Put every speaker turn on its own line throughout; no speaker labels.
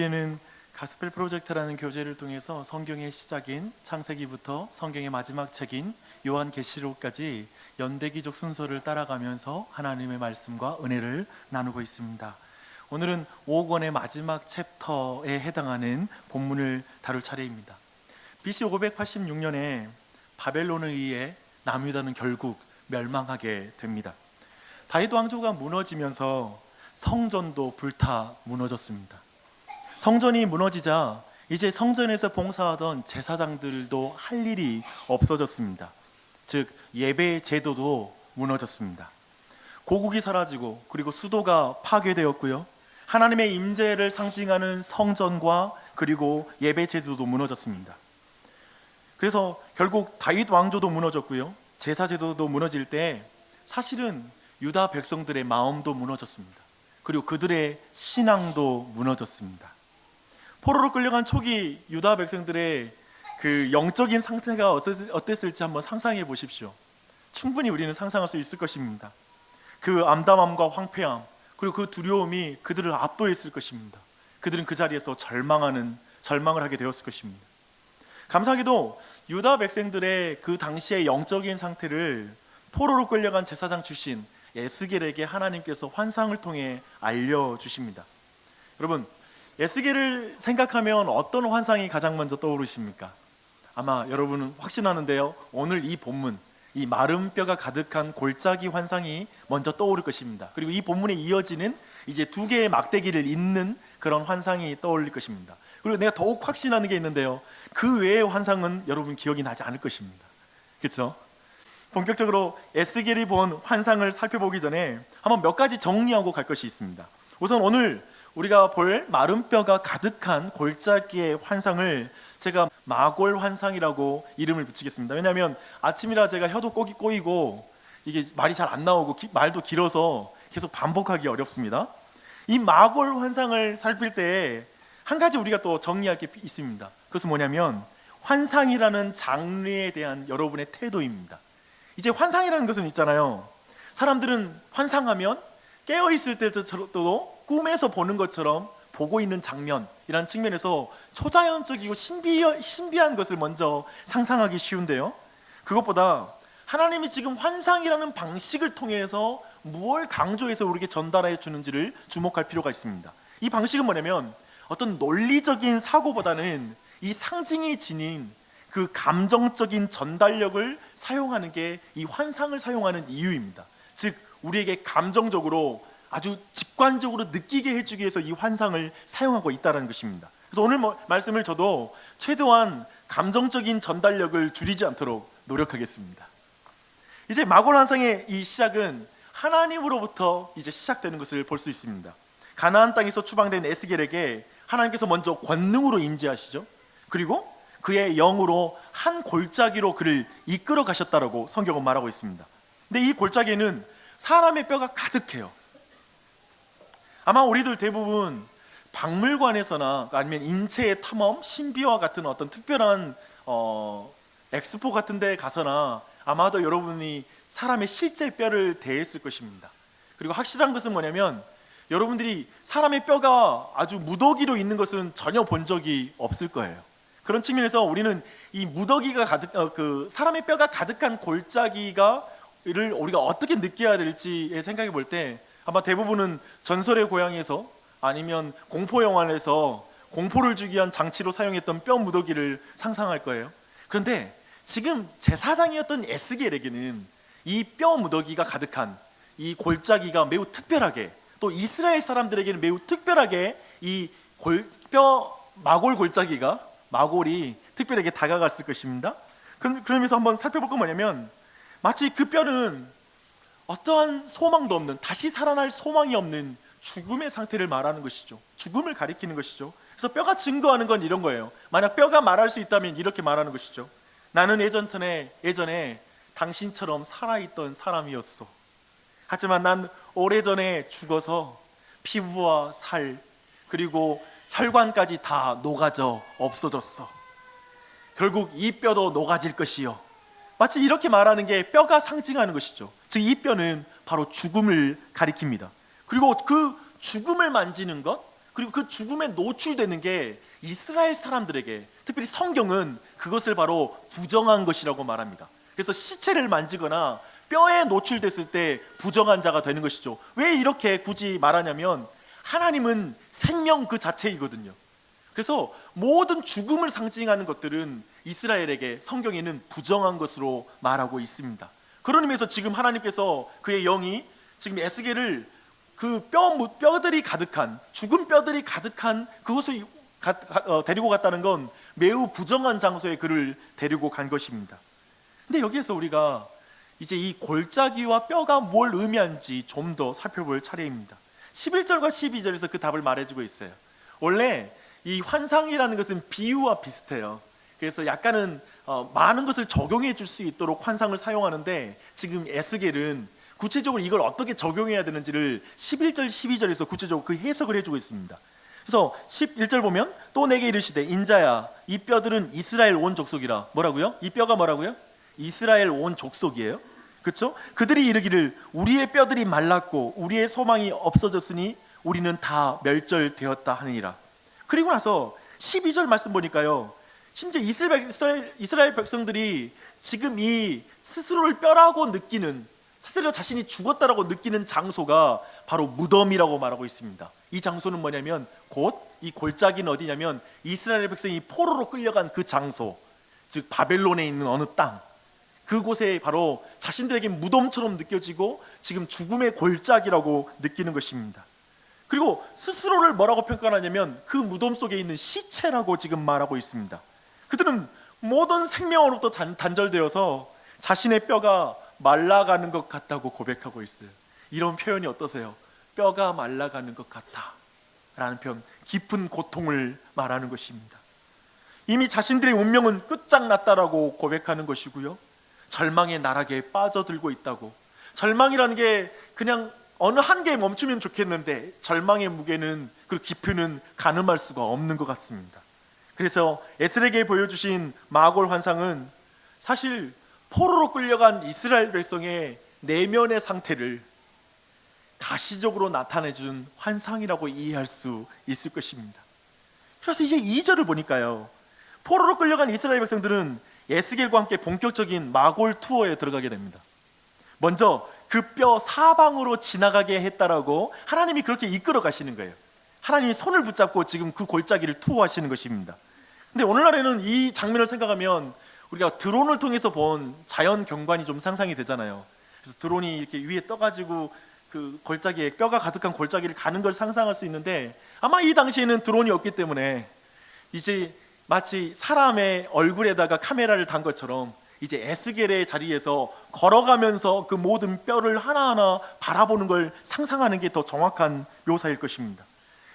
우리는 가스펠 프로젝트라는 교재를 통해서 성경의 시작인 창세기부터 성경의 마지막 책인 요한계시록까지 연대기적 순서를 따라가면서 하나님의 말씀과 은혜를 나누고 있습니다. 오늘은 5권의 마지막 챕터에 해당하는 본문을 다룰 차례입니다. BC 586년에 바벨론에 의해 남유다는 결국 멸망하게 됩니다. 다윗 왕조가 무너지면서 성전도 불타 무너졌습니다. 성전이 무너지자 이제 성전에서 봉사하던 제사장들도 할 일이 없어졌습니다. 즉 예배 제도도 무너졌습니다. 고국이 사라지고 그리고 수도가 파괴되었고요. 하나님의 임재를 상징하는 성전과 그리고 예배 제도도 무너졌습니다. 그래서 결국 다윗 왕조도 무너졌고요. 제사 제도도 무너질 때 사실은 유다 백성들의 마음도 무너졌습니다. 그리고 그들의 신앙도 무너졌습니다. 포로로 끌려간 초기 유다 백성들의 그 영적인 상태가 어땠을지 한번 상상해 보십시오. 충분히 우리는 상상할 수 있을 것입니다. 그 암담함과 황폐함 그리고 그 두려움이 그들을 압도했을 것입니다. 그들은 그 자리에서 절망을 하게 되었을 것입니다. 감사하게도 유다 백성들의 그 당시의 영적인 상태를 포로로 끌려간 제사장 출신 에스겔에게 하나님께서 환상을 통해 알려주십니다. 여러분, 에스겔을 생각하면 어떤 환상이 가장 먼저 떠오르십니까? 아마 여러분은 확신하는데요, 오늘 이 본문, 이 마른 뼈가 가득한 골짜기 환상이 먼저 떠오를 것입니다. 그리고 이 본문에 이어지는 이제 두 개의 막대기를 잇는 그런 환상이 떠올릴 것입니다. 그리고 내가 더욱 확신하는 게 있는데요, 그 외의 환상은 여러분 기억이 나지 않을 것입니다. 그렇죠? 본격적으로 에스겔이 본 환상을 살펴보기 전에 한번 몇 가지 정리하고 갈 것이 있습니다. 우선 오늘 우리가 볼 마른 뼈가 가득한 골짜기의 환상을 제가 마골 환상이라고 이름을 붙이겠습니다. 왜냐하면 아침이라 제가 혀도 꼬이고 이게 말이 잘 안 나오고 말도 길어서 계속 반복하기 어렵습니다. 이 마골 환상을 살필 때 한 가지 우리가 또 정리할 게 있습니다. 그것은 뭐냐면 환상이라는 장르에 대한 여러분의 태도입니다. 이제 환상이라는 것은 있잖아요, 사람들은 환상하면 깨어있을 때도 꿈에서 보는 것처럼 보고 있는 장면이라는 측면에서 초자연적이고 신비한 것을 먼저 상상하기 쉬운데요, 그것보다 하나님이 지금 환상이라는 방식을 통해서 무엇을 강조해서 우리에게 전달해 주는지를 주목할 필요가 있습니다. 이 방식은 뭐냐면 어떤 논리적인 사고보다는 이 상징이 지닌 그 감정적인 전달력을 사용하는 게 이 환상을 사용하는 이유입니다. 즉 우리에게 감정적으로 아주 직관적으로 느끼게 해주기 위해서 이 환상을 사용하고 있다는 것입니다. 그래서 오늘 말씀을 저도 최대한 감정적인 전달력을 줄이지 않도록 노력하겠습니다. 이제 마골 환상의 이 시작은 하나님으로부터 이제 시작되는 것을 볼 수 있습니다. 가나안 땅에서 추방된 에스겔에게 하나님께서 먼저 권능으로 임재하시죠. 그리고 그의 영으로 한 골짜기로 그를 이끌어 가셨다라고 성경은 말하고 있습니다. 근데 이 골짜기에는 사람의 뼈가 가득해요. 아마 우리들 대부분 박물관에서나 아니면 인체의 탐험, 신비와 같은 어떤 특별한 엑스포 같은 데 가서나 아마도 여러분이 사람의 실제 뼈를 대했을 것입니다. 그리고 확실한 것은 뭐냐면 여러분들이 사람의 뼈가 아주 무더기로 있는 것은 전혀 본 적이 없을 거예요. 그런 측면에서 우리는 이 무더기가 사람의 뼈가 가득한 골짜기를 우리가 어떻게 느껴야 될지에 생각해 볼 때 아마 대부분은 전설의 고향에서 아니면 공포 영화에서 공포를 주기 위한 장치로 사용했던 뼈 무더기를 상상할 거예요. 그런데 지금 제사장이었던 에스겔에게는 이 뼈 무더기가 가득한 이 골짜기가 매우 특별하게, 또 이스라엘 사람들에게는 매우 특별하게 이 마골 골짜기가, 마골이 특별하게 다가갔을 것입니다. 그러면서 한번 살펴볼 건 뭐냐면 마치 그 뼈는 어떠한 소망도 없는, 다시 살아날 소망이 없는 죽음의 상태를 말하는 것이죠. 죽음을 가리키는 것이죠. 그래서 뼈가 증거하는 건 이런 거예요. 만약 뼈가 말할 수 있다면 이렇게 말하는 것이죠. 나는 예전에 당신처럼 살아있던 사람이었어. 하지만 난 오래전에 죽어서 피부와 살 그리고 혈관까지 다 녹아져 없어졌어. 결국 이 뼈도 녹아질 것이요. 마치 이렇게 말하는 게 뼈가 상징하는 것이죠. 즉 이 뼈는 바로 죽음을 가리킵니다. 그리고 그 죽음을 만지는 것, 그리고 그 죽음에 노출되는 게 이스라엘 사람들에게, 특별히 성경은 그것을 바로 부정한 것이라고 말합니다. 그래서 시체를 만지거나 뼈에 노출됐을 때 부정한 자가 되는 것이죠. 왜 이렇게 굳이 말하냐면 하나님은 생명 그 자체이거든요. 그래서 모든 죽음을 상징하는 것들은 이스라엘에게 성경에는 부정한 것으로 말하고 있습니다. 그런 의미에서 지금 하나님께서 그의 영이 지금 에스겔을 그 뼈들이 가득한, 죽은 뼈들이 가득한 그곳을 데리고 갔다는 건 매우 부정한 장소에 그를 데리고 간 것입니다. 근데 여기에서 우리가 이제 이 골짜기와 뼈가 뭘 의미하는지 좀 더 살펴볼 차례입니다. 11절과 12절에서 그 답을 말해주고 있어요. 원래 이 환상이라는 것은 비유와 비슷해요. 그래서 약간은 많은 것을 적용해 줄 수 있도록 환상을 사용하는데, 지금 에스겔은 구체적으로 이걸 어떻게 적용해야 되는지를 11절, 12절에서 구체적으로 그 해석을 해주고 있습니다. 그래서 11절 보면 또 내게 이르시되 인자야 이 뼈들은 이스라엘 온 족속이라. 뭐라고요? 이 뼈가 뭐라고요? 이스라엘 온 족속이에요. 그렇죠? 그들이 이르기를 우리의 뼈들이 말랐고 우리의 소망이 없어졌으니 우리는 다 멸절되었다 하느니라. 그리고 나서 12절 말씀 보니까요, 심지어 이스라엘 백성들이 지금 이 스스로를 뼈라고 느끼는, 스스로 자신이 죽었다라고 느끼는 장소가 바로 무덤이라고 말하고 있습니다. 이 장소는 뭐냐면 곧 이 골짜기는 어디냐면 이스라엘 백성이 포로로 끌려간 그 장소, 즉 바벨론에 있는 어느 땅, 그곳에 바로 자신들에게 무덤처럼 느껴지고 지금 죽음의 골짜기라고 느끼는 것입니다. 그리고 스스로를 뭐라고 평가하냐면 그 무덤 속에 있는 시체라고 지금 말하고 있습니다. 그들은 모든 생명으로부터 단절되어서 자신의 뼈가 말라가는 것 같다고 고백하고 있어요. 이런 표현이 어떠세요? 뼈가 말라가는 것 같다 라는 표현, 깊은 고통을 말하는 것입니다. 이미 자신들의 운명은 끝장났다라고 고백하는 것이고요, 절망의 나락에 빠져들고 있다고. 절망이라는 게 그냥 어느 한계에 멈추면 좋겠는데 절망의 무게는, 그 깊이는 가늠할 수가 없는 것 같습니다. 그래서 에스겔에게 보여주신 마골 환상은 사실 포로로 끌려간 이스라엘 백성의 내면의 상태를 가시적으로 나타내준 환상이라고 이해할 수 있을 것입니다. 그래서 이제 2절을 보니까요, 포로로 끌려간 이스라엘 백성들은 에스겔과 함께 본격적인 마골 투어에 들어가게 됩니다. 먼저 그 뼈 사방으로 지나가게 했다라고 하나님이 그렇게 이끌어 가시는 거예요. 하나님이 손을 붙잡고 지금 그 골짜기를 투어하시는 것입니다. 근데 오늘날에는 이 장면을 생각하면 우리가 드론을 통해서 본 자연 경관이 좀 상상이 되잖아요. 그래서 드론이 이렇게 위에 떠가지고 그 골짜기에, 뼈가 가득한 골짜기를 가는 걸 상상할 수 있는데, 아마 이 당시에는 드론이 없기 때문에 이제 마치 사람의 얼굴에다가 카메라를 단 것처럼 이제 에스겔의 자리에서 걸어가면서 그 모든 뼈를 하나하나 바라보는 걸 상상하는 게 더 정확한 묘사일 것입니다.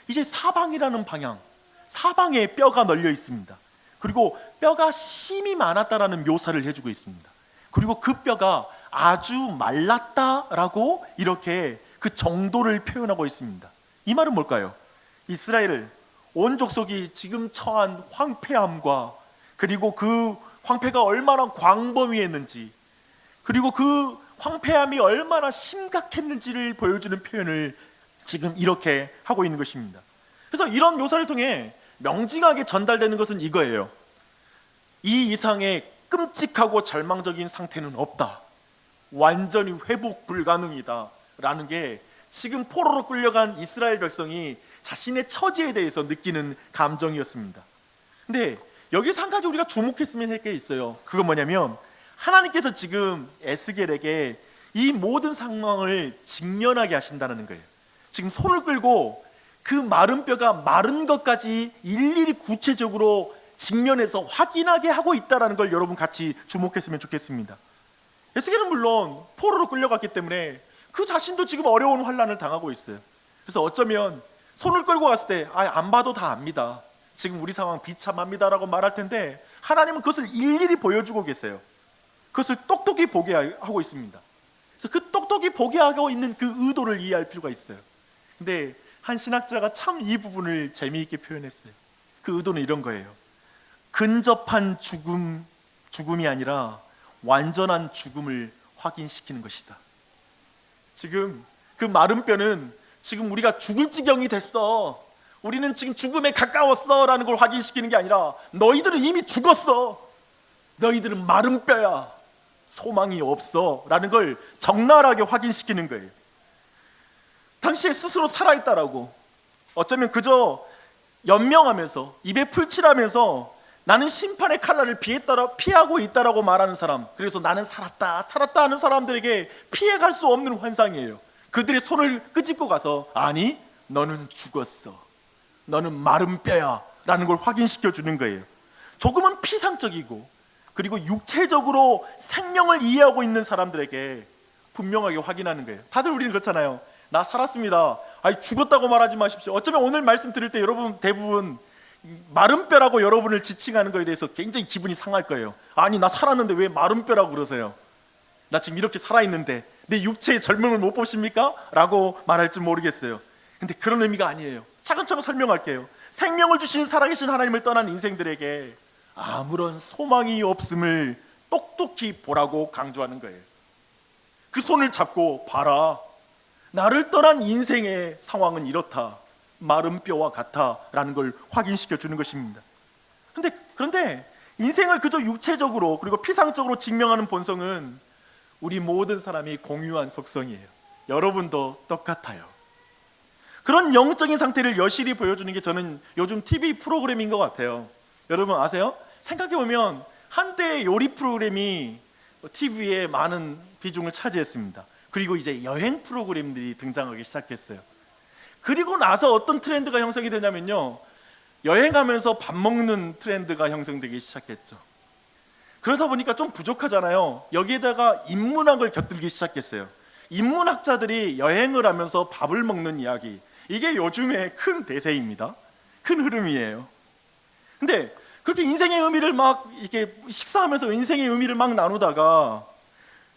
이제 사방이라는 방향, 사방에 뼈가 널려 있습니다. 그리고 뼈가 심이 많았다라는 묘사를 해주고 있습니다. 그리고 그 뼈가 아주 말랐다라고 이렇게 그 정도를 표현하고 있습니다. 이 말은 뭘까요? 이스라엘 온 족속이 지금 처한 황폐함과, 그리고 그 황폐가 얼마나 광범위했는지, 그리고 그 황폐함이 얼마나 심각했는지를 보여주는 표현을 지금 이렇게 하고 있는 것입니다. 그래서 이런 묘사를 통해 명징하게 전달되는 것은 이거예요. 이 이상의 끔찍하고 절망적인 상태는 없다, 완전히 회복 불가능이다 라는 게 지금 포로로 끌려간 이스라엘 백성이 자신의 처지에 대해서 느끼는 감정이었습니다. 근데 여기서 한 가지 우리가 주목했으면 할 게 있어요. 그건 뭐냐면 하나님께서 지금 에스겔에게 이 모든 상황을 직면하게 하신다는 거예요. 지금 손을 끌고 그 마른 뼈가 마른 것까지 일일이 구체적으로 직면해서 확인하게 하고 있다는 걸 여러분 같이 주목했으면 좋겠습니다. 에스겔은 물론 포로로 끌려갔기 때문에 그 자신도 지금 어려운 환난을 당하고 있어요. 그래서 어쩌면 손을 끌고 갔을 때 안 봐도 다 압니다, 지금 우리 상황 비참합니다라고 말할 텐데, 하나님은 그것을 일일이 보여주고 계세요. 그것을 똑똑히 보게 하고 있습니다. 그래서 그 똑똑히 보게 하고 있는 그 의도를 이해할 필요가 있어요. 근데 한 신학자가 참 이 부분을 재미있게 표현했어요. 그 의도는 이런 거예요. 근접한 죽음이 아니라 완전한 죽음을 확인시키는 것이다. 지금 그 마른 뼈는 지금 우리가 죽을 지경이 됐어,
우리는 지금 죽음에 가까웠어 라는 걸 확인시키는 게 아니라 너희들은 이미 죽었어, 너희들은 마른 뼈야, 소망이 없어 라는 걸 적나라하게 확인시키는 거예요. 당시에 스스로 살아있다라고, 어쩌면 그저 연명하면서 입에 풀칠하면서 나는 심판의 칼날을 피하고 있다라고 말하는 사람, 그래서 나는 살았다 하는 사람들에게 피해갈 수 없는 환상이에요. 그들의 손을 끄집고 가서 아니 너는 죽었어, 너는 마른 뼈야 라는 걸 확인시켜 주는 거예요. 조금은 피상적이고 그리고 육체적으로 생명을 이해하고 있는 사람들에게 분명하게 확인하는 거예요. 다들 우리는 그렇잖아요. 나 살았습니다. 아니 죽었다고 말하지 마십시오. 어쩌면 오늘 말씀 들을 때 여러분 대부분 마른 뼈라고 여러분을 지칭하는 거에 대해서 굉장히 기분이 상할 거예요. 아니 나 살았는데 왜 마른 뼈라고 그러세요? 나 지금 이렇게 살아있는데 내 육체의 젊음을 못 보십니까? 라고 말할 줄 모르겠어요. 근데 그런 의미가 아니에요. 차근차근 설명할게요. 생명을 주신 살아계신 하나님을 떠난 인생들에게 아무런 소망이 없음을 똑똑히 보라고 강조하는 거예요. 그 손을 잡고 봐라, 나를 떠난 인생의 상황은 이렇다, 마른 뼈와 같아 라는 걸 확인시켜 주는 것입니다. 그런데 인생을 그저 육체적으로 그리고 피상적으로 증명하는 본성은 우리 모든 사람이 공유한 속성이에요. 여러분도 똑같아요. 그런 영적인 상태를 여실히 보여주는 게 저는 요즘 TV 프로그램인 것 같아요. 여러분 아세요? 생각해보면 한때 요리 프로그램이 TV에 많은 비중을 차지했습니다. 그리고 이제 여행 프로그램들이 등장하기 시작했어요. 그리고 나서 어떤 트렌드가 형성이 되냐면요, 여행하면서 밥 먹는 트렌드가 형성되기 시작했죠. 그러다 보니까 좀 부족하잖아요. 여기에다가 인문학을 곁들이기 시작했어요. 인문학자들이 여행을 하면서 밥을 먹는 이야기, 이게 요즘의 큰 대세입니다. 큰 흐름이에요. 근데 그렇게 인생의 의미를 막 이렇게 식사하면서 인생의 의미를 막 나누다가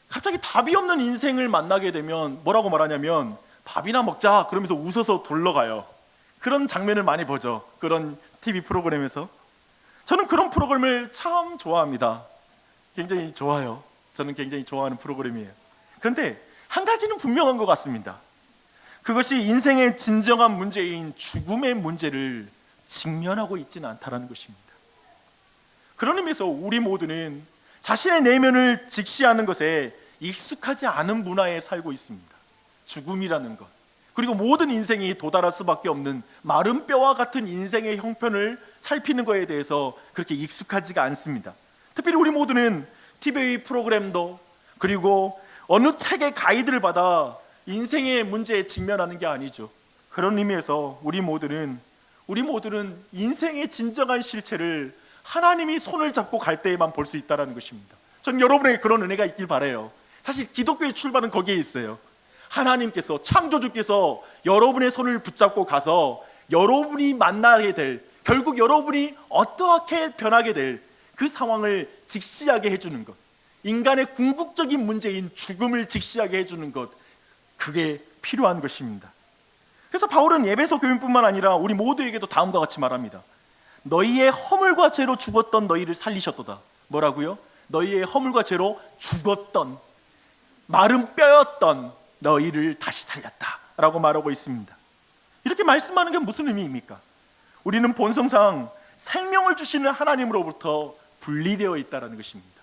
갑자기 답이 없는 인생을 만나게 되면 뭐라고 말하냐면 밥이나 먹자 그러면서 웃어서 돌러가요. 그런 장면을 많이 보죠. 그런 TV 프로그램에서. 저는 그런 프로그램을 참 좋아합니다. 굉장히 좋아요. 저는 굉장히 좋아하는 프로그램이에요. 그런데 한 가지는 분명한 것 같습니다. 그것이 인생의 진정한 문제인 죽음의 문제를 직면하고 있지는 않다는 것입니다. 그런 의미에서 우리 모두는 자신의 내면을 직시하는 것에 익숙하지 않은 문화에 살고 있습니다. 죽음이라는 것, 그리고 모든 인생이 도달할 수밖에 없는 마른 뼈와 같은 인생의 형편을 살피는 것에 대해서 그렇게 익숙하지가 않습니다. 특별히 우리 모두는 TV 프로그램도 그리고 어느 책의 가이드를 받아 인생의 문제에 직면하는 게 아니죠. 그런 의미에서 우리 모두는 인생의 진정한 실체를 하나님이 손을 잡고 갈 때에만 볼 수 있다는 것입니다. 저는 여러분에게 그런 은혜가 있길 바라요. 사실 기독교의 출발은 거기에 있어요. 하나님께서, 창조주께서 여러분의 손을 붙잡고 가서 여러분이 만나게 될, 결국 여러분이 어떻게 변하게 될 그 상황을 직시하게 해주는 것, 인간의 궁극적인 문제인 죽음을 직시하게 해주는 것, 그게 필요한 것입니다. 그래서 바울은 에베소 교인뿐만 아니라 우리 모두에게도 다음과 같이 말합니다. 너희의 허물과 죄로 죽었던 너희를 살리셨도다. 뭐라고요? 너희의 허물과 죄로 죽었던, 마른 뼈였던 너희를 다시 살렸다 라고 말하고 있습니다. 이렇게 말씀하는 게 무슨 의미입니까? 우리는 본성상 생명을 주시는 하나님으로부터 분리되어 있다는 것입니다.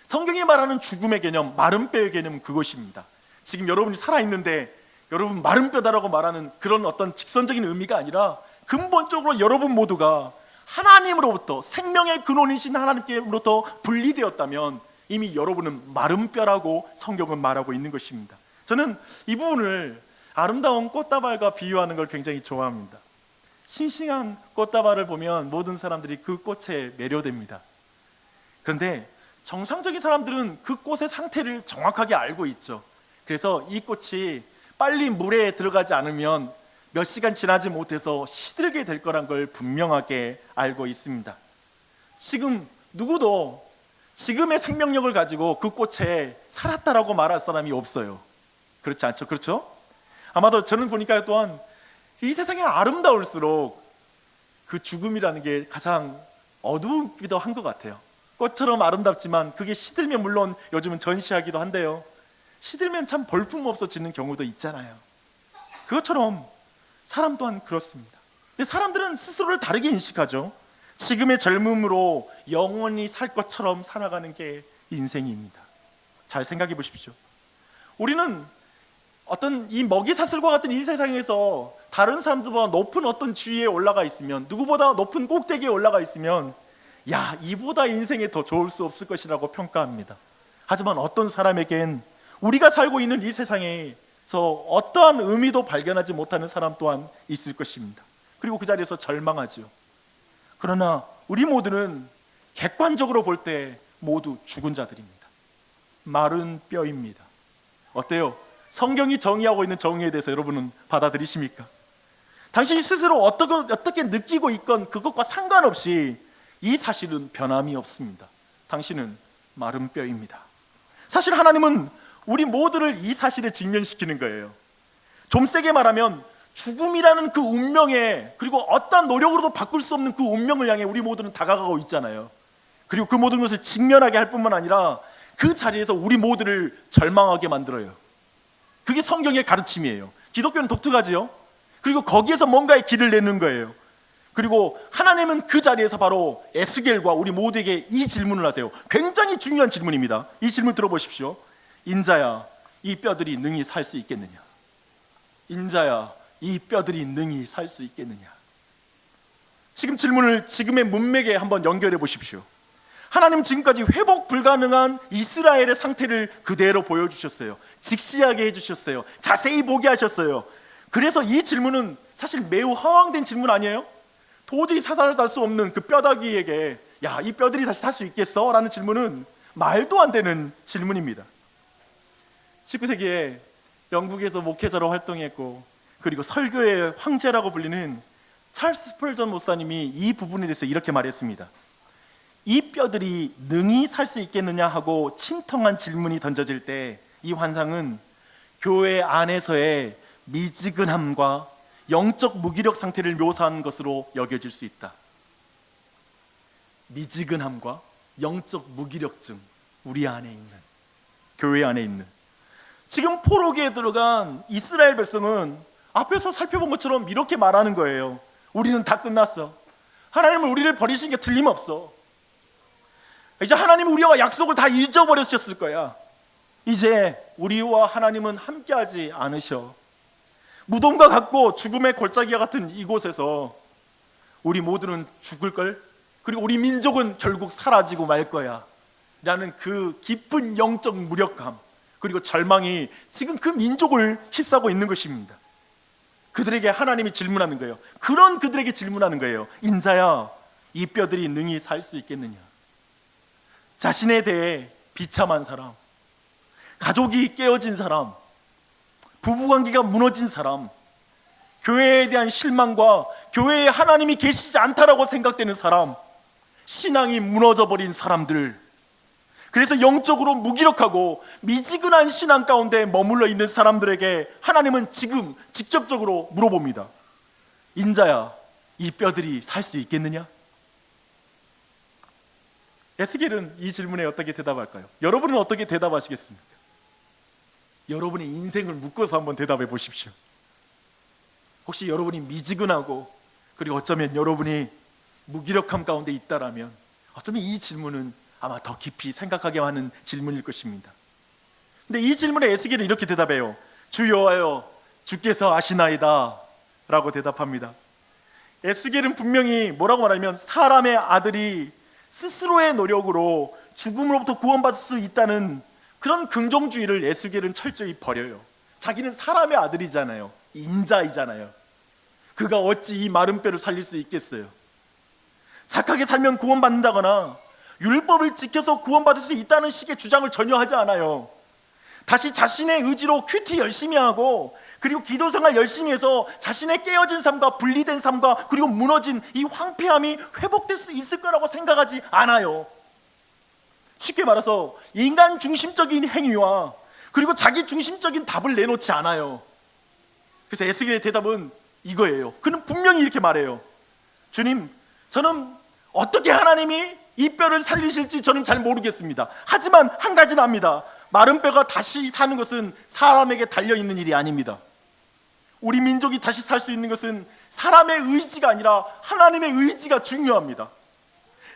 성경이 말하는 죽음의 개념, 마른 뼈의 개념은 그것입니다. 지금 여러분이 살아있는데 여러분 마른 뼈다라고 말하는 그런 어떤 직선적인 의미가 아니라 근본적으로 여러분 모두가 하나님으로부터, 생명의 근원이신 하나님께로부터 분리되었다면 이미 여러분은 마른 뼈라고 성경은 말하고 있는 것입니다. 저는 이 부분을 아름다운 꽃다발과 비유하는 걸 굉장히 좋아합니다. 싱싱한 꽃다발을 보면 모든 사람들이 그 꽃에 매료됩니다. 그런데 정상적인 사람들은 그 꽃의 상태를 정확하게 알고 있죠. 그래서 이 꽃이 빨리 물에 들어가지 않으면 몇 시간 지나지 못해서 시들게 될 거란 걸 분명하게 알고 있습니다. 지금 누구도 지금의 생명력을 가지고 그 꽃에 살았다라고 말할 사람이 없어요. 그렇지 않죠? 그렇죠? 아마도 저는 보니까 또한 이 세상이 아름다울수록 그 죽음이라는 게 가장 어두우기도 한 것 같아요. 꽃처럼 아름답지만 그게 시들면, 물론 요즘은 전시하기도 한데요, 시들면 참 볼품없어지는 경우도 있잖아요. 그것처럼 사람 또한 그렇습니다. 근데 사람들은 스스로를 다르게 인식하죠. 지금의 젊음으로 영원히 살 것처럼 살아가는 게 인생입니다. 잘 생각해 보십시오. 우리는 어떤 이 먹이사슬과 같은 이 세상에서 다른 사람들보다 높은 어떤 지위에 올라가 있으면, 누구보다 높은 꼭대기에 올라가 있으면, 야, 이보다 인생에 더 좋을 수 없을 것이라고 평가합니다. 하지만 어떤 사람에겐 우리가 살고 있는 이 세상에서 어떠한 의미도 발견하지 못하는 사람 또한 있을 것입니다. 그리고 그 자리에서 절망하죠. 그러나 우리 모두는 객관적으로 볼 때 모두 죽은 자들입니다. 마른 뼈입니다. 어때요? 성경이 정의하고 있는 정의에 대해서 여러분은 받아들이십니까? 당신이 스스로 어떻게 느끼고 있건 그것과 상관없이 이 사실은 변함이 없습니다. 당신은 마른 뼈입니다. 사실 하나님은 우리 모두를 이 사실에 직면시키는 거예요. 좀 세게 말하면 죽음이라는 그 운명에, 그리고 어떠한 노력으로도 바꿀 수 없는 그 운명을 향해 우리 모두는 다가가고 있잖아요. 그리고 그 모든 것을 직면하게 할 뿐만 아니라 그 자리에서 우리 모두를 절망하게 만들어요. 그게 성경의 가르침이에요. 기독교는 독특하지요. 그리고 거기에서 뭔가의 길을 내는 거예요. 그리고 하나님은 그 자리에서 바로 에스겔과 우리 모두에게 이 질문을 하세요. 굉장히 중요한 질문입니다. 이 질문 들어보십시오. 인자야, 이 뼈들이 능히 살 수 있겠느냐? 인자야, 이 뼈들이 능히 살 수 있겠느냐? 지금 질문을 지금의 문맥에 한번 연결해 보십시오. 하나님 지금까지 회복 불가능한 이스라엘의 상태를 그대로 보여주셨어요. 직시하게 해주셨어요. 자세히 보게 하셨어요. 그래서 이 질문은 사실 매우 허황된 질문 아니에요? 도저히 사살할 수 없는 그 뼈다귀에게 야, 이 뼈들이 다시 살 수 있겠어? 라는 질문은 말도 안 되는 질문입니다. 19세기에 영국에서 목회자로 활동했고, 그리고 설교의 황제라고 불리는 찰스 스펄전 목사님이 이 부분에 대해서 이렇게 말했습니다. 이 뼈들이 능히 살 수 있겠느냐 하고 침통한 질문이 던져질 때 이 환상은 교회 안에서의 미지근함과 영적 무기력 상태를 묘사한 것으로 여겨질 수 있다. 미지근함과 영적 무기력증, 우리 안에 있는, 교회 안에 있는. 지금 포로기에 들어간 이스라엘 백성은 앞에서 살펴본 것처럼 이렇게 말하는 거예요. 우리는 다 끝났어. 하나님은 우리를 버리신 게 틀림없어. 이제 하나님은 우리와 약속을 다 잊어버리셨을 거야. 이제 우리와 하나님은 함께하지 않으셔. 무덤과 같고 죽음의 골짜기와 같은 이곳에서 우리 모두는 죽을걸? 그리고 우리 민족은 결국 사라지고 말 거야 라는 그 깊은 영적 무력감, 그리고 절망이 지금 그 민족을 휩싸고 있는 것입니다. 그들에게 하나님이 질문하는 거예요. 그런 그들에게 질문하는 거예요. 인자야, 이 뼈들이 능히 살 수 있겠느냐? 자신에 대해 비참한 사람, 가족이 깨어진 사람, 부부관계가 무너진 사람, 교회에 대한 실망과 교회에 하나님이 계시지 않다라고 생각되는 사람, 신앙이 무너져버린 사람들, 그래서 영적으로 무기력하고 미지근한 신앙 가운데 머물러 있는 사람들에게 하나님은 지금 직접적으로 물어봅니다. 인자야, 이 뼈들이 살 수 있겠느냐? 에스겔은 이 질문에 어떻게 대답할까요? 여러분은 어떻게 대답하시겠습니까? 여러분의 인생을 묶어서 한번 대답해 보십시오. 혹시 여러분이 미지근하고, 그리고 어쩌면 여러분이 무기력함 가운데 있다라면 어쩌면 이 질문은 아마 더 깊이 생각하게 하는 질문일 것입니다. 근데 이 질문에 에스겔은 이렇게 대답해요. 주 여호와여, 주께서 아시나이다 라고 대답합니다. 에스겔은 분명히 뭐라고 말하냐면, 사람의 아들이 스스로의 노력으로 죽음으로부터 구원받을 수 있다는 그런 긍정주의를 에스겔은 철저히 버려요. 자기는 사람의 아들이잖아요. 인자이잖아요. 그가 어찌 이 마른 뼈를 살릴 수 있겠어요? 착하게 살면 구원받는다거나 율법을 지켜서 구원받을 수 있다는 식의 주장을 전혀 하지 않아요. 다시 자신의 의지로 큐티 열심히 하고, 그리고 기도생활 열심히 해서 자신의 깨어진 삶과 분리된 삶과 그리고 무너진 이 황폐함이 회복될 수 있을 거라고 생각하지 않아요. 쉽게 말해서 인간 중심적인 행위와 그리고 자기 중심적인 답을 내놓지 않아요. 그래서 에스겔의 대답은 이거예요. 그는 분명히 이렇게 말해요. 주님, 저는 어떻게 하나님이 이 뼈를 살리실지 저는 잘 모르겠습니다. 하지만 한 가지는 압니다. 마른 뼈가 다시 사는 것은 사람에게 달려있는 일이 아닙니다. 우리 민족이 다시 살 수 있는 것은 사람의 의지가 아니라 하나님의 의지가 중요합니다.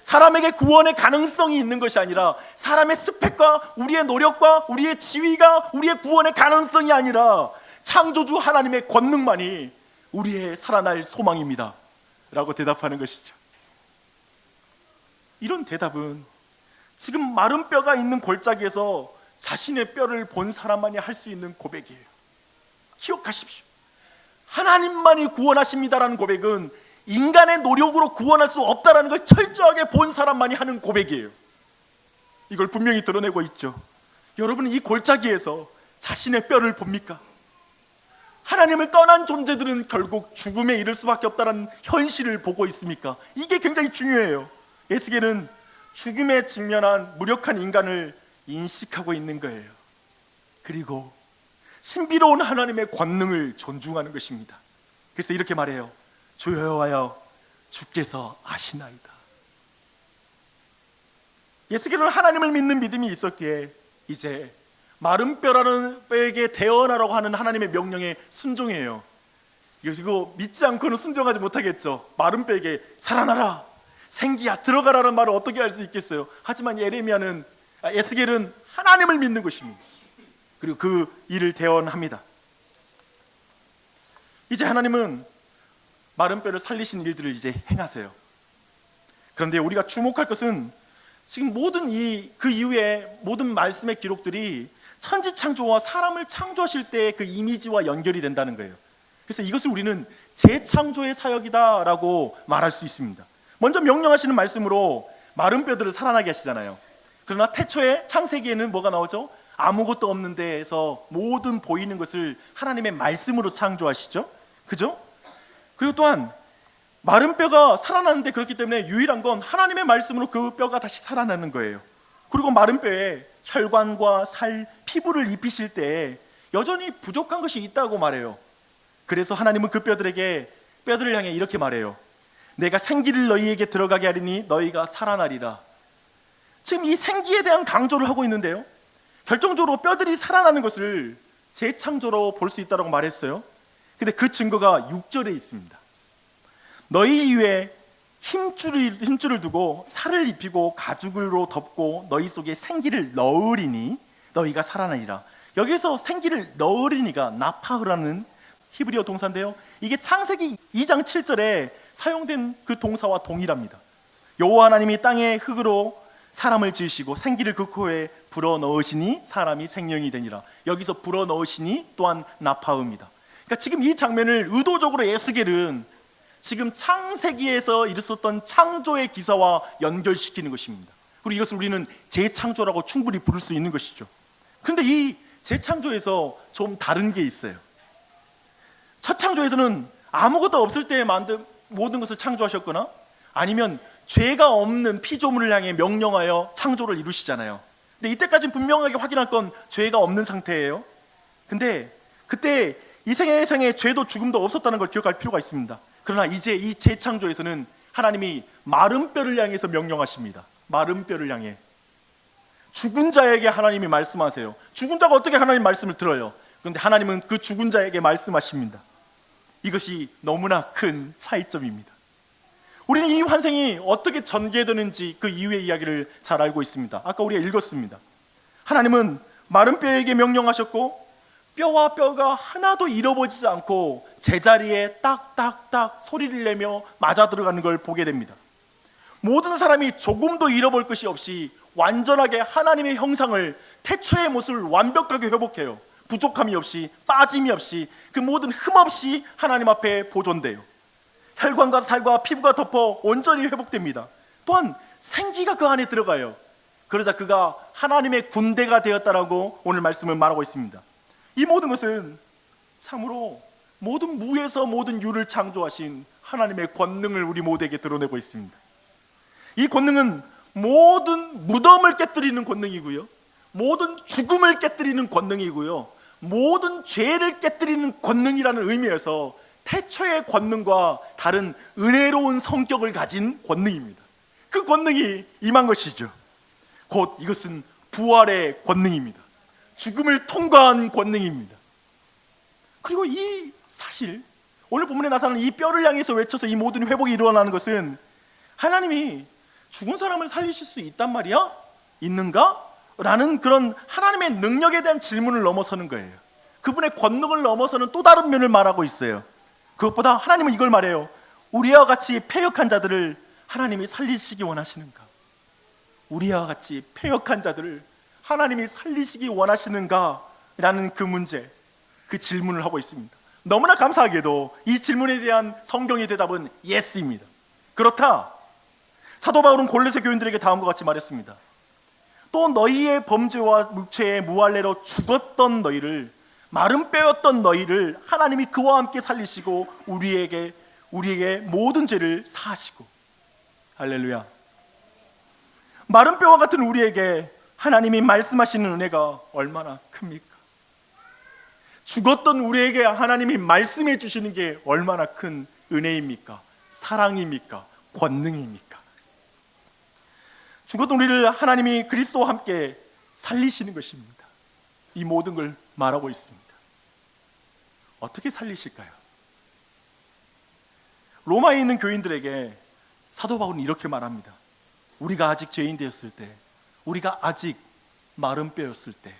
사람에게 구원의 가능성이 있는 것이 아니라 사람의 스펙과 우리의 노력과 우리의 지위가 우리의 구원의 가능성이 아니라 창조주 하나님의 권능만이 우리의 살아날 소망입니다 라고 대답하는 것이죠. 이런 대답은 지금 마른 뼈가 있는 골짜기에서 자신의 뼈를 본 사람만이 할 수 있는 고백이에요. 기억하십시오. 하나님만이 구원하십니다라는 고백은 인간의 노력으로 구원할 수 없다라는 걸 철저하게 본 사람만이 하는 고백이에요. 이걸 분명히 드러내고 있죠. 여러분은 이 골짜기에서 자신의 뼈를 봅니까? 하나님을 떠난 존재들은 결국 죽음에 이를 수밖에 없다는 현실을 보고 있습니까? 이게 굉장히 중요해요. 에스겔은 죽음에 직면한 무력한 인간을 인식하고 있는 거예요. 그리고 신비로운 하나님의 권능을 존중하는 것입니다. 그래서 이렇게 말해요. 주 여호와여, 주께서 아시나이다. 에스겔은 하나님을 믿는 믿음이 있었기에 이제 마른 뼈라는 뼈에게 대언하라고 하는 하나님의 명령에 순종해요. 이거 믿지 않고는 순종하지 못하겠죠. 마른 뼈에게 살아나라, 생기야, 들어가라는 말을 어떻게 할 수 있겠어요? 하지만 에스겔은 하나님을 믿는 것입니다. 그리고 그 일을 대언합니다. 이제 하나님은 마른 뼈를 살리신 일들을 이제 행하세요. 그런데 우리가 주목할 것은 지금 그 이후에 모든 말씀의 기록들이 천지창조와 사람을 창조하실 때 그 이미지와 연결이 된다는 거예요. 그래서 이것을 우리는 재창조의 사역이다라고 말할 수 있습니다. 먼저 명령하시는 말씀으로 마른 뼈들을 살아나게 하시잖아요. 그러나 태초에 창세기에는 뭐가 나오죠? 아무것도 없는 데에서 모든 보이는 것을 하나님의 말씀으로 창조하시죠. 그죠? 그리고 또한 마른 뼈가 살아나는데, 그렇기 때문에 유일한 건 하나님의 말씀으로 그 뼈가 다시 살아나는 거예요. 그리고 마른 뼈에 혈관과 살, 피부를 입히실 때 여전히 부족한 것이 있다고 말해요. 그래서 하나님은 그 뼈들을 향해 이렇게 말해요. 내가 생기를 너희에게 들어가게 하리니 너희가 살아나리라. 지금 이 생기에 대한 강조를 하고 있는데요, 결정적으로 뼈들이 살아나는 것을 재창조로 볼 수 있다고 말했어요. 근데 그 증거가 6절에 있습니다. 너희 위에 힘줄을 두고 살을 입히고 가죽으로 덮고 너희 속에 생기를 넣으리니 너희가 살아나리라. 여기서 생기를 넣으리니가 나파흐라는 히브리어 동사인데요, 이게 창세기 2장 7절에 사용된 그 동사와 동일합니다. 여호와 하나님이 땅의 흙으로 사람을 지으시고 생기를 그 코에 불어넣으시니 사람이 생명이 되니라. 여기서 불어넣으시니 또한 나파흐입니다. 그러니까 지금 이 장면을 의도적으로 에스겔은 지금 창세기에서 있었던 창조의 기사와 연결시키는 것입니다. 그리고 이것을 우리는 재창조라고 충분히 부를 수 있는 것이죠. 그런데 이 재창조에서 좀 다른 게 있어요. 첫 창조에서는 아무것도 없을 때 만든 모든 것을 창조하셨거나 아니면 죄가 없는 피조물을 향해 명령하여 창조를 이루시잖아요. 근데 이때까지는 분명하게 확인할 건 죄가 없는 상태예요. 근데 그때 이 세상에 죄도 죽음도 없었다는 걸 기억할 필요가 있습니다. 그러나 이제 이 재창조에서는 하나님이 마른 뼈를 향해서 명령하십니다. 마른 뼈를 향해. 죽은 자에게 하나님이 말씀하세요. 죽은 자가 어떻게 하나님 말씀을 들어요? 그런데 하나님은 그 죽은 자에게 말씀하십니다. 이것이 너무나 큰 차이점입니다. 우리는 이 환생이 어떻게 전개되는지 그 이후의 이야기를 잘 알고 있습니다. 아까 우리가 읽었습니다. 하나님은 마른 뼈에게 명령하셨고 뼈와 뼈가 하나도 잃어버리지 않고 제자리에 딱딱딱 소리를 내며 맞아 들어가는 걸 보게 됩니다. 모든 사람이 조금도 잃어볼 것이 없이 완전하게 하나님의 형상을, 태초의 모습을 완벽하게 회복해요. 부족함이 없이, 빠짐이 없이, 그 모든 흠 없이 하나님 앞에 보존돼요. 혈관과 살과 피부가 덮어 온전히 회복됩니다. 또한 생기가 그 안에 들어가요. 그러자 그가 하나님의 군대가 되었다라고 오늘 말씀을 말하고 있습니다. 이 모든 것은 참으로 모든 무에서 모든 유를 창조하신 하나님의 권능을 우리 모두에게 드러내고 있습니다. 이 권능은 모든 무덤을 깨뜨리는 권능이고요, 모든 죽음을 깨뜨리는 권능이고요, 모든 죄를 깨뜨리는 권능이라는 의미에서 태초의 권능과 다른 은혜로운 성격을 가진 권능입니다. 그 권능이 임한 것이죠. 곧 이것은 부활의 권능입니다. 죽음을 통과한 권능입니다. 그리고 이 사실, 오늘 본문에 나타나는 이 뼈를 향해서 외쳐서 이 모든 회복이 일어나는 것은 하나님이 죽은 사람을 살리실 수 있단 말이야? 있는가? 라는 그런 하나님의 능력에 대한 질문을 넘어서는 거예요. 그분의 권능을 넘어서는 또 다른 면을 말하고 있어요. 그것보다 하나님은 이걸 말해요. 우리와 같이 패역한 자들을 하나님이 살리시기 원하시는가? 우리와 같이 패역한 자들을 하나님이 살리시기 원하시는가? 라는 그 문제, 그 질문을 하고 있습니다. 너무나 감사하게도 이 질문에 대한 성경의 대답은 예스입니다. 그렇다. 사도 바울은 골로새 교인들에게 다음과 같이 말했습니다. 또 너희의 범죄와 묵죄의 무할례로 죽었던 너희를, 마른 뼈였던 너희를 하나님이 그와 함께 살리시고 우리에게 모든 죄를 사하시고. 할렐루야. 마른 뼈와 같은 우리에게 하나님이 말씀하시는 은혜가 얼마나 큽니까? 죽었던 우리에게 하나님이 말씀해 주시는 게 얼마나 큰 은혜입니까? 사랑입니까? 권능입니까? 죽었던 우리를 하나님이 그리스도와 함께 살리시는 것입니다. 이 모든 걸 말하고 있습니다. 어떻게 살리실까요? 로마에 있는 교인들에게 사도 바울은 이렇게 말합니다. 우리가 아직 죄인 되었을 때, 우리가 아직 마른 뼈였을 때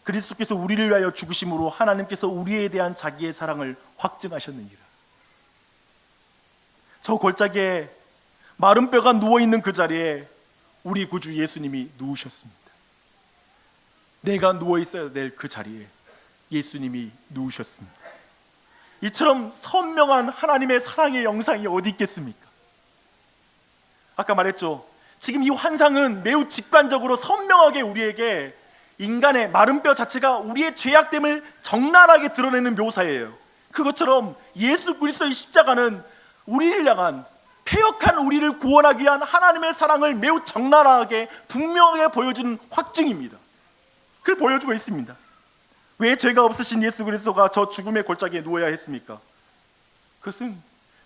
그리스도께서 우리를 위하여 죽으심으로 하나님께서 우리에 대한 자기의 사랑을 확증하셨느니라. 저 골짜기에 마른 뼈가 누워있는 그 자리에 우리 구주 예수님이 누우셨습니다. 내가 누워있어야 될 그 자리에 예수님이 누우셨습니다. 이처럼 선명한 하나님의 사랑의 영상이 어디 있겠습니까? 아까 말했죠. 지금 이 환상은 매우 직관적으로 선명하게 우리에게 인간의 마른 뼈 자체가 우리의 죄악됨을 적나라하게 드러내는 묘사예요. 그것처럼 예수 그리스도의 십자가는 우리를 향한, 패역한 우리를 구원하기 위한 하나님의 사랑을 매우 적나라하게 분명하게 보여주는 확증입니다. 그걸 보여주고 있습니다. 왜 죄가 없으신 예수 그리스도가 저 죽음의 골짜기에 누워야 했습니까? 그것은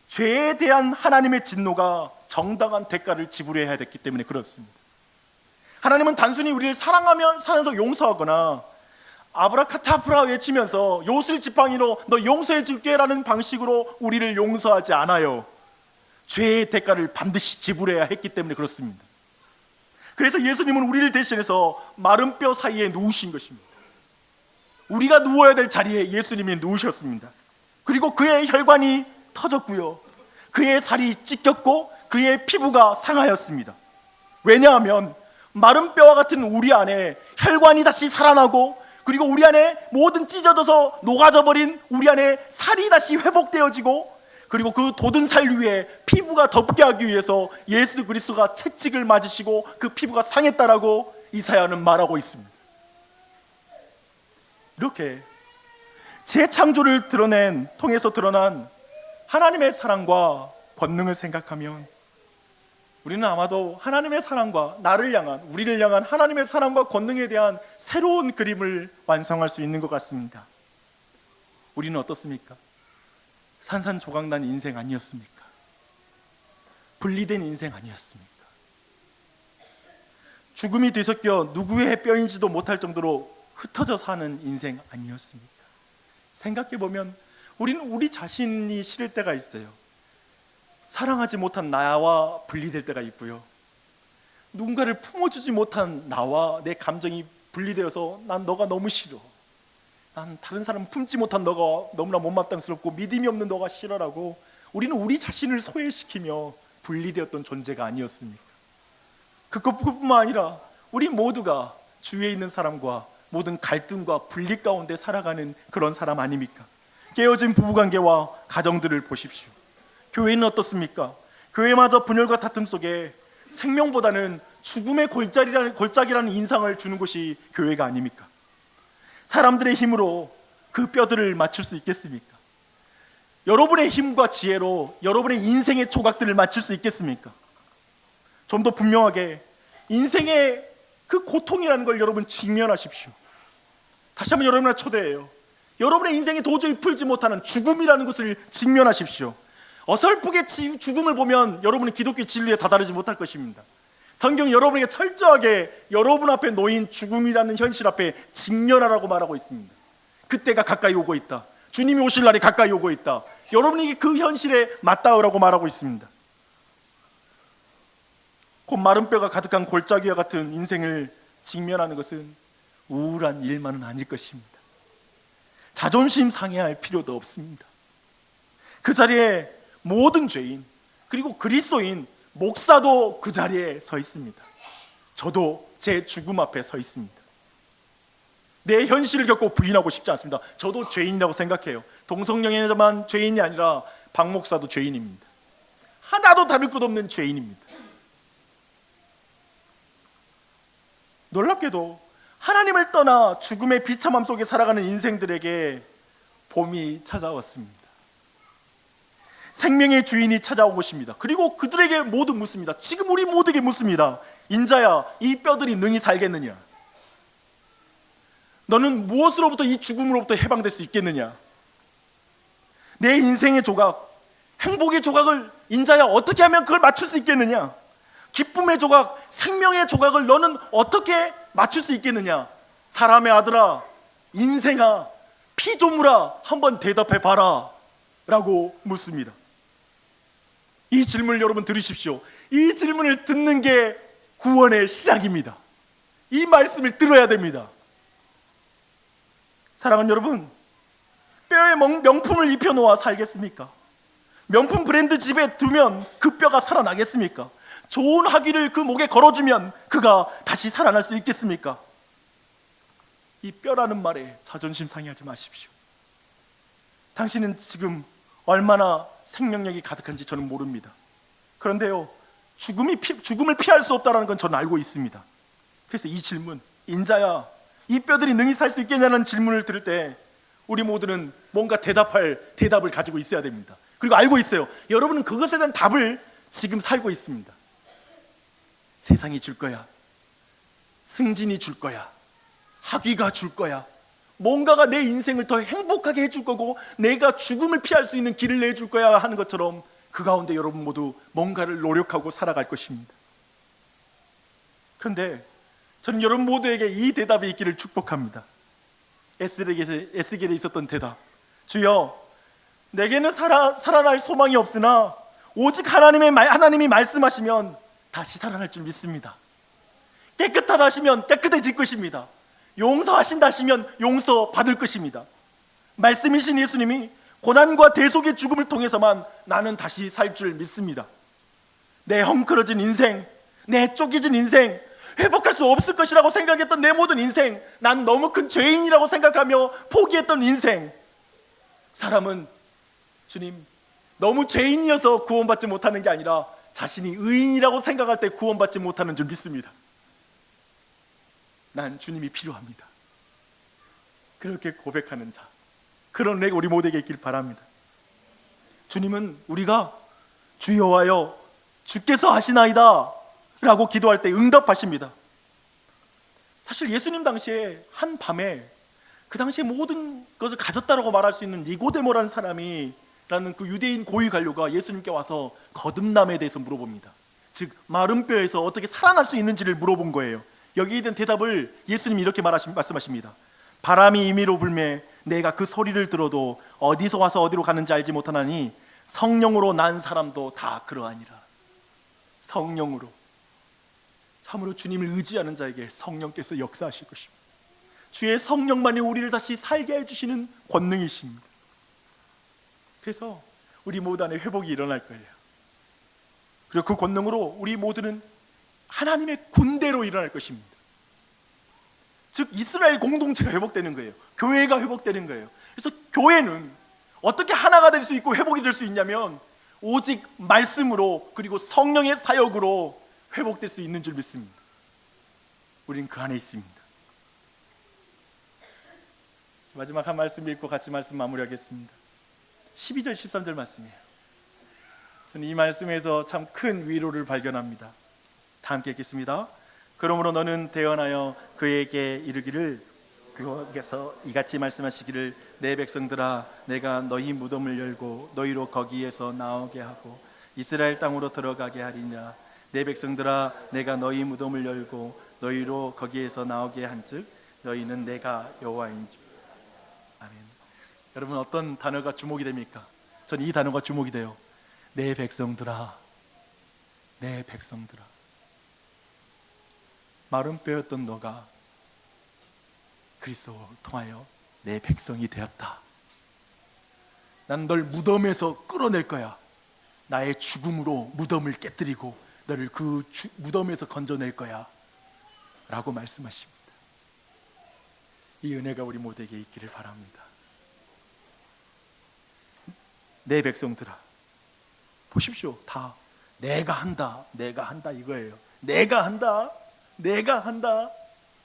죄에 대한 하나님의 진노가 정당한 대가를 지불해야 됐기 때문에 그렇습니다. 하나님은 단순히 우리를 사랑하면 살아서 용서하거나 아브라카타브라 외치면서 요술 지팡이로 너 용서해 줄게 라는 방식으로 우리를 용서하지 않아요. 죄의 대가를 반드시 지불해야 했기 때문에 그렇습니다. 그래서 예수님은 우리를 대신해서 마른 뼈 사이에 누우신 것입니다. 우리가 누워야 될 자리에 예수님이 누우셨습니다. 그리고 그의 혈관이 터졌고요, 그의 살이 찢겼고 그의 피부가 상하였습니다. 왜냐하면 마른 뼈와 같은 우리 안에 혈관이 다시 살아나고, 그리고 우리 안에 모든 찢어져서 녹아져 버린 우리 안에 살이 다시 회복되어지고, 그리고 그 돋은 살 위에 피부가 덮게 하기 위해서 예수 그리스도가 채찍을 맞으시고 그 피부가 상했다라고 이사야는 말하고 있습니다. 이렇게 재창조를 통해서 드러난 하나님의 사랑과 권능을 생각하면 우리는 아마도 하나님의 사랑과 우리를 향한 하나님의 사랑과 권능에 대한 새로운 그림을 완성할 수 있는 것 같습니다. 우리는 어떻습니까? 산산조각난 인생 아니었습니까? 분리된 인생 아니었습니까? 죽음이 뒤섞여 누구의 뼈인지도 못할 정도로 흩어져 사는 인생 아니었습니까? 생각해보면 우리는 우리 자신이 싫을 때가 있어요. 사랑하지 못한 나와 분리될 때가 있고요, 누군가를 품어주지 못한 나와 내 감정이 분리되어서 난 너가 너무 싫어, 난 다른 사람 품지 못한 너가 너무나 못마땅스럽고 믿음이 없는 너가 싫어라고 우리는 우리 자신을 소외시키며 분리되었던 존재가 아니었습니까? 그것뿐만 아니라 우리 모두가 주위에 있는 사람과 모든 갈등과 분리 가운데 살아가는 그런 사람 아닙니까? 깨어진 부부관계와 가정들을 보십시오. 교회는 어떻습니까? 교회마저 분열과 다툼 속에 생명보다는 죽음의 골짜기라는 인상을 주는 것이 교회가 아닙니까? 사람들의 힘으로 그 뼈들을 맞출 수 있겠습니까? 여러분의 힘과 지혜로 여러분의 인생의 조각들을 맞출 수 있겠습니까? 좀 더 분명하게 인생의 그 고통이라는 걸 여러분 직면하십시오. 다시 한번 여러분을 초대해요. 여러분의 인생이 도저히 풀지 못하는 죽음이라는 것을 직면하십시오. 어설프게 죽음을 보면 여러분은 기독교의 진리에 다다르지 못할 것입니다. 성경은 여러분에게 철저하게 여러분 앞에 놓인 죽음이라는 현실 앞에 직면하라고 말하고 있습니다. 그때가 가까이 오고 있다. 주님이 오실 날이 가까이 오고 있다. 여러분에게 그 현실에 맞닿으라고 말하고 있습니다. 곧 마른 뼈가 가득한 골짜기와 같은 인생을 직면하는 것은 우울한 일만은 아닐 것입니다. 자존심 상해할 필요도 없습니다. 그 자리에 모든 죄인, 그리고 그리스도인, 목사도 그 자리에 서 있습니다. 저도 제 죽음 앞에 서 있습니다. 내 현실을 겪고 부인하고 싶지 않습니다. 저도 죄인이라고 생각해요. 동성연애자만 죄인이 아니라 박 목사도 죄인입니다. 하나도 다를 것 없는 죄인입니다. 놀랍게도 하나님을 떠나 죽음의 비참함 속에 살아가는 인생들에게 봄이 찾아왔습니다. 생명의 주인이 찾아온 것입니다. 그리고 그들에게 모두 묻습니다. 지금 우리 모두에게 묻습니다. 인자야, 이 뼈들이 능히 살겠느냐? 너는 무엇으로부터 이 죽음으로부터 해방될 수 있겠느냐? 내 인생의 조각, 행복의 조각을 인자야 어떻게 하면 그걸 맞출 수 있겠느냐? 기쁨의 조각, 생명의 조각을 너는 어떻게 맞출 수 있겠느냐? 사람의 아들아, 인생아, 피조물아, 한번 대답해 봐라 라고 묻습니다. 이 질문을 여러분 들으십시오. 이 질문을 듣는 게 구원의 시작입니다. 이 말씀을 들어야 됩니다. 사랑하는 여러분, 뼈에 명품을 입혀놓아 살겠습니까? 명품 브랜드 집에 두면 그 뼈가 살아나겠습니까? 좋은 학위를 그 목에 걸어주면 그가 다시 살아날 수 있겠습니까? 이 뼈라는 말에 자존심 상해하지 마십시오. 당신은 지금 얼마나 생명력이 가득한지 저는 모릅니다. 그런데요, 죽음을 피할 수 없다는 건 저는 알고 있습니다. 그래서 이 질문, 인자야, 이 뼈들이 능히 살 수 있겠냐는 질문을 들을 때 우리 모두는 뭔가 대답을 가지고 있어야 됩니다. 그리고 알고 있어요. 여러분은 그것에 대한 답을 지금 살고 있습니다. 세상이 줄 거야, 승진이 줄 거야, 학위가 줄 거야, 뭔가가 내 인생을 더 행복하게 해줄 거고 내가 죽음을 피할 수 있는 길을 내줄 거야 하는 것처럼 그 가운데 여러분 모두 뭔가를 노력하고 살아갈 것입니다. 그런데 저는 여러분 모두에게 이 대답이 있기를 축복합니다. 에스겔에 있었던 대답, 주여, 내게는 살아날 소망이 없으나 오직 하나님이 말씀하시면 다시 살아날 줄 믿습니다. 깨끗하다 하시면 깨끗해질 것입니다. 용서하신다 하시면 용서받을 것입니다. 말씀이신 예수님이 고난과 대속의 죽음을 통해서만 나는 다시 살 줄 믿습니다. 내 헝클어진 인생, 내 쪼개진 인생, 회복할 수 없을 것이라고 생각했던 내 모든 인생, 난 너무 큰 죄인이라고 생각하며 포기했던 인생, 사람은 주님, 너무 죄인이어서 구원받지 못하는 게 아니라 자신이 의인이라고 생각할 때 구원받지 못하는 줄 믿습니다. 난 주님이 필요합니다. 그렇게 고백하는 자, 그런 내가 우리 모두에게 있길 바랍니다. 주님은 우리가 주여와여 주께서 하시나이다 라고 기도할 때 응답하십니다. 사실 예수님 당시에 한 밤에 그 당시에 모든 것을 가졌다라고 말할 수 있는 니고데모라는 사람이 라는 그 유대인 고위 관료가 예수님께 와서 거듭남에 대해서 물어봅니다. 즉 마른 뼈에서 어떻게 살아날 수 있는지를 물어본 거예요. 여기에 대한 대답을 예수님이 이렇게 말씀하십니다. 바람이 임의로 불매 내가 그 소리를 들어도 어디서 와서 어디로 가는지 알지 못하나니 성령으로 난 사람도 다 그러하니라. 성령으로, 참으로 주님을 의지하는 자에게 성령께서 역사하실 것입니다. 주의 성령만이 우리를 다시 살게 해주시는 권능이십니다. 그래서 우리 모두 안에 회복이 일어날 거예요. 그리고 그 권능으로 우리 모두는 하나님의 군대로 일어날 것입니다. 즉 이스라엘 공동체가 회복되는 거예요. 교회가 회복되는 거예요. 그래서 교회는 어떻게 하나가 될 수 있고 회복이 될 수 있냐면 오직 말씀으로, 그리고 성령의 사역으로 회복될 수 있는 줄 믿습니다. 우린 그 안에 있습니다. 마지막 한 말씀 읽고 같이 말씀 마무리하겠습니다. 12절 13절 말씀이에요. 저는 이 말씀에서 참 큰 위로를 발견합니다. 다 함께 읽겠습니다. 그러므로 너는 대언하여 그에게 이르기를, 그께서 이같이 말씀하시기를, 내 백성들아, 내가 너희 무덤을 열고 너희로 거기에서 나오게 하고 이스라엘 땅으로 들어가게 하리냐. 내 백성들아, 내가 너희 무덤을 열고 너희로 거기에서 나오게 한즉 너희는 내가 여호와인 줄. 아멘.
여러분 어떤 단어가 주목이 됩니까? 저는 이 단어가 주목이 돼요. 내 백성들아, 내 백성들아. 마른 뼈였던 너가 그리스도를 통하여 내 백성이 되었다. 난 널 무덤에서 끌어낼 거야. 나의 죽음으로 무덤을 깨뜨리고 너를 그 무덤에서 건져낼 거야 라고 말씀하십니다. 이 은혜가 우리 모두에게 있기를 바랍니다. 내 백성들아, 보십시오. 다 내가 한다, 내가 한다 이거예요. 내가 한다, 내가 한다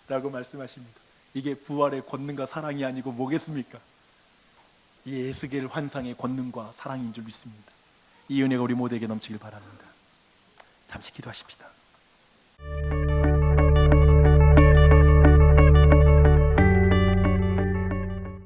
라고 말씀하십니다. 이게 부활의 권능과 사랑이 아니고 뭐겠습니까? 이 에스겔 환상의 권능과 사랑인 줄 믿습니다. 이 은혜가 우리 모두에게 넘치길 바랍니다. 잠시 기도하십시다.